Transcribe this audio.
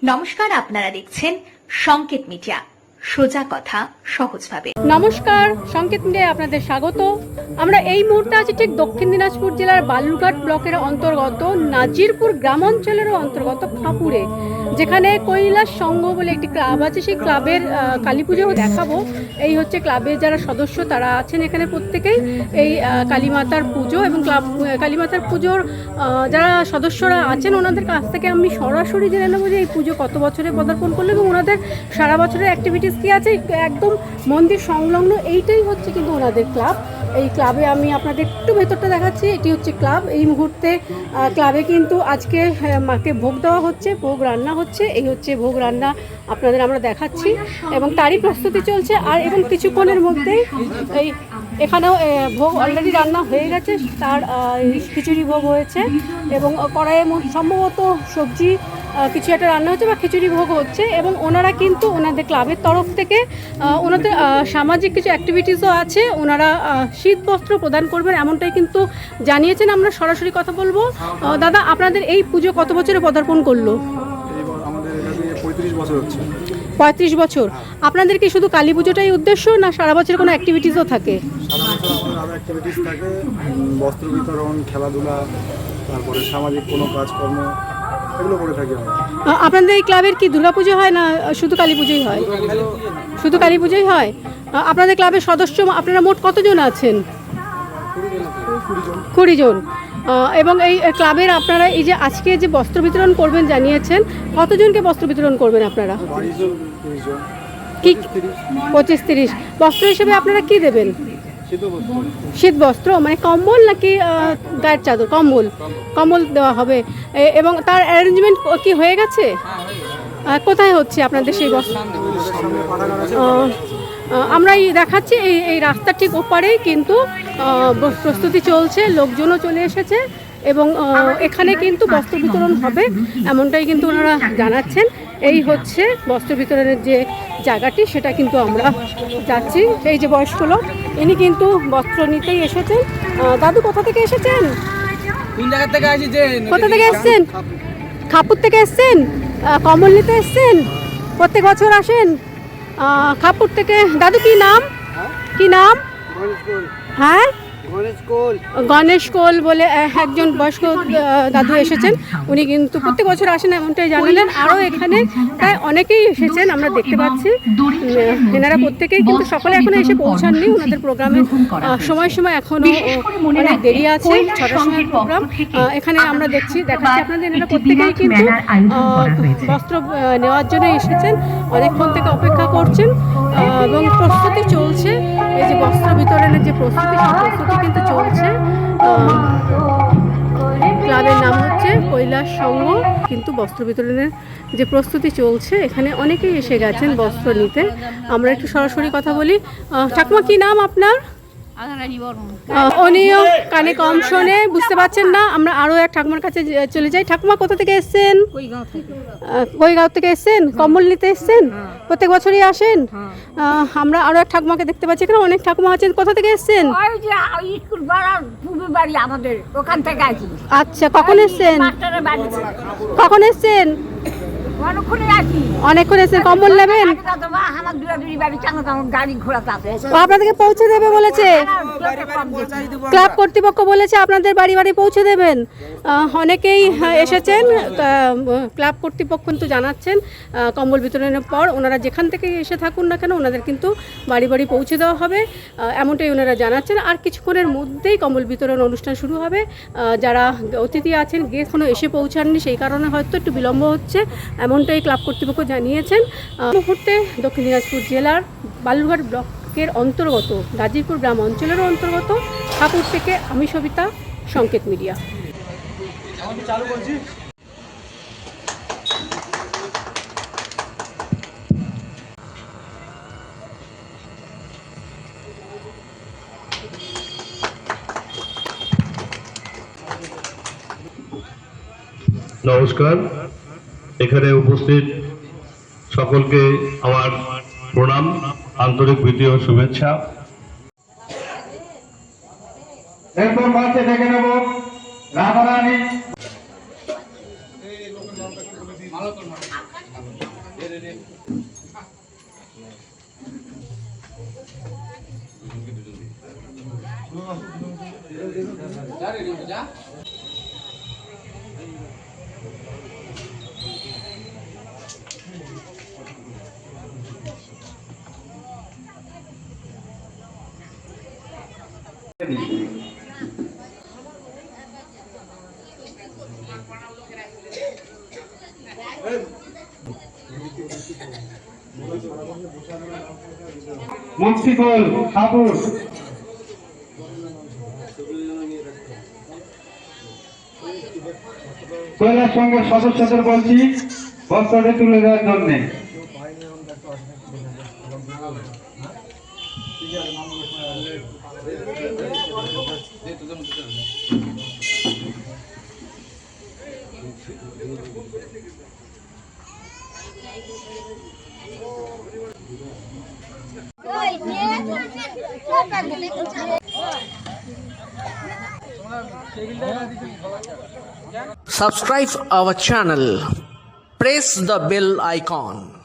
নমস্কার, আপনারা দেখছেন সংকেত মিডিয়া, সোজা কথা সহজভাবে। নমস্কার, সংকেত মিডিয়ায় আপনাদের স্বাগত। আমরা এই মুহূর্তে আছি ঠিক দক্ষিণ দিনাজপুর জেলার বালুরঘাট ব্লকের অন্তর্গত নাজিরপুর গ্রাম অঞ্চলের অন্তর্গত ফাঁপুরে, যেখানে কৈলাস সংঘ বলে একটি ক্লাব আছে। সেই ক্লাবের কালী পুজোও দেখাবো। এই হচ্ছে ক্লাবের যারা সদস্য তারা আছেন এখানে প্রত্যেকেই এই কালীমাতার পুজো এবং ক্লাব কালীমাতার পুজোর যারা সদস্যরা আছেন ওনাদের কাছ থেকে আমি সরাসরি জেনে নেবো যে এই পুজো কত বছরে পদার্পণ করলো এবং ওনাদের সারা বছরের অ্যাক্টিভিটিস কী আছে। একদম মন্দির সংলগ্ন এইটাই হচ্ছে কিন্তু ওনাদের ক্লাব। এই ক্লাবে আমি আপনাদের একটু ভেতরটা দেখাচ্ছি। এটি হচ্ছে ক্লাব। এই মুহূর্তে ক্লাবে কিন্তু আজকে মাকে ভোগ দেওয়া হচ্ছে, ভোগ রান্না হচ্ছে। এই হচ্ছে ভোগ রান্না আপনাদের আমরা দেখাচ্ছি এবং তারই প্রস্তুতি চলছে। আর এবং কিছুক্ষণের মধ্যেই এই এখানেও ভোগ অলরেডি রান্না হয়ে গেছে। তার খিচুড়ি ভোগ হয়েছে এবং কড়াইয়ে সম্ভবত সবজি কিছু একটা রান্না হচ্ছে বা খিচুড়ি ভোগ হচ্ছে। এবং ওনারা কিন্তু ওনাদের ক্লাবের তরফ থেকে ওনাদের সামাজিক কিছু অ্যাক্টিভিটিসও আছে। ওনারা শীত বস্ত্র প্রদান করবেন এমনটাই কিন্তু জানিয়েছেন। আমরা সরাসরি কথা বলবো। দাদা, আপনাদের এই পুজো কত বছরে পদার্পণ করলো? আমাদের 35 বছর হচ্ছে। 35 বছর। আপনাদের কি শুধু কালী পুজোটাই উদ্দেশ্য না সারা বছর কোনো অ্যাক্টিভিটিসও থাকে? সারা বছর আমাদের আরও অ্যাক্টিভিটিস থাকে, বস্ত্র বিতরণ, খেলাধুলা, তারপরে সামাজিক কোনো কাজকর্ম এগুলো করে থাকি আমরা। আপনাদের এই ক্লাবের কি দুর্গাপুজো হয় না শুধু কালী পুজোই হয়? শুধু কালী পুজোই হয়। আপনাদের ক্লাবের সদস্য আপনারা মোট কতজন আছেন? 20 জন। এবং এই ক্লাবের আপনারা এই যে আজকে যে বস্ত্র বিতরণ করবেন জানিয়েছেন, কতজনকে বস্ত্র বিতরণ করবেন আপনারা? কি 25-30 বস্ত্র হিসেবে আপনারা কি দেবেন? শীত বস্ত্র মানে কম্বল নাকি গায়ের চাদর? কম্বল দেওয়া হবে। এবং তার অ্যারেঞ্জমেন্ট কি হয়ে গেছে? কোথায় হচ্ছে আপনাদের সেই বস্ত্র? আমরা দেখাচ্ছি এই রাস্তার ঠিক ওপারেই কিন্তু প্রস্তুতি চলছে, লোকজনও চলে এসেছে এবং এখানে কিন্তু বস্ত্র বিতরণ হবে এমনটাই কিন্তু ওনারা জানাচ্ছেন। এই হচ্ছে বস্ত্র বিতরণের যে জায়গাটি, সেটা কিন্তু আমরা যাচ্ছি। এই যে বয়স্ক লোক, ইনি কিন্তু বস্ত্র নিতেই এসেছেন। দাদু, কোথা থেকে এসেছেন? কোথা থেকে এসছেন? খাপুর থেকে এসছেন? কম্বল নিতে এসছেন? প্রত্যেক বছর আসেন? খাপুর থেকে। দাদু, কি নাম? কি নাম? হ্যাঁ, গণেশ কোল বলে একজন বয়স্ক দাদু এসেছেন। উনি কিন্তু প্রত্যেক বছর আসেন এমনটাই জানালেন। আরও এখানে প্রায় অনেকেই এসেছেন আমরা দেখতে পাচ্ছি। এনারা প্রত্যেকেই কিন্তু সকলে এখনো এসে পৌঁছাননি। ওনাদের প্রোগ্রামের সময় এখনও অনেক দেরি আছে। 6টার সময় প্রোগ্রাম। এখানে আমরা দেখাচ্ছি আপনাদের এনারা প্রত্যেকেই কিন্তু বস্ত্র নেওয়ার জন্য এসেছেন, অনেকক্ষণ থেকে অপেক্ষা করছেন এবং প্রস্তুতি চলছে। এই যে বস্ত্র বিতরণের যে প্রস্তুতি, সেই প্রস্তুতি কিন্তু চলছে। ক্লাবের নাম হচ্ছে কৈলাস সংঘ, কিন্তু বস্ত্র বিতরণের যে প্রস্তুতি চলছে এখানে অনেকেই এসে গেছেন বস্ত্র নিতে। আমরা একটু সরাসরি কথা বলি। ঠাকুমা, কি নাম আপনার? উনিও কানে কম শোনে, বুঝতে পারছেন না। আমরা আরও এক ঠাকুমার কাছে চলে যাই। ঠাকুমা, কোথা থেকে এসছেন? কৈগাঁও থেকে এসছেন। কম্বল নিতে এসছেন? প্রত্যেক বছরই আসেন? আমরা আরও এক ঠাকুমাকে দেখতে পাচ্ছি। এখানে অনেক ঠাকুমা আছেন। কোথা থেকে এসছেন? আচ্ছা, কখন এসছেন? কখন এসছেন? অনেকক্ষণ এসেছেন। কম্বল নেবেন? আপনাদেরকে পৌঁছে দেবে বলেছে, ক্লাব কর্তৃপক্ষ বলেছে আপনাদের বাড়ি বাড়ি পৌঁছে দেবেন। অনেকেই এসেছেন। ক্লাব কর্তৃপক্ষ কিন্তু জানাচ্ছেন কম্বল বিতরণের পর ওনারা যেখান থেকে এসে থাকুন না কেন ওনাদের কিন্তু বাড়ি বাড়ি পৌঁছে দেওয়া হবে এমনটাই ওনারা জানাচ্ছেন। আর কিছুক্ষণের মধ্যেই কম্বল বিতরণ অনুষ্ঠান শুরু হবে। যারা অতিথি আছেন এখনও এসে পৌঁছাননি, সেই কারণে হয়তো একটু বিলম্ব হচ্ছে এমনটাই ক্লাব কর্তৃপক্ষ জানিয়েছেন। মুহূর্তে দক্ষিণ দিনাজপুর জেলার বালুরঘাট ব্লকের অন্তর্গত নাজিরপুর গ্রাম অঞ্চলের অন্তর্গত ঠাকুর থেকে আমি সবিতা, সংকেত মিডিয়া। নমস্কার, এখানে উপস্থিত সকলকে আমার প্রণাম, আন্তরিক প্রীতি ও শুভেচ্ছা। এরপর মঞ্চে ডেকে নেব রাধারানী। মুন্সিগোল খাপুর কৈলাস সংঘের সদস্যদের বলছি বস্ত্রটি তুলে দেওয়ার জন্য। Subscribe our channel. Press the bell icon.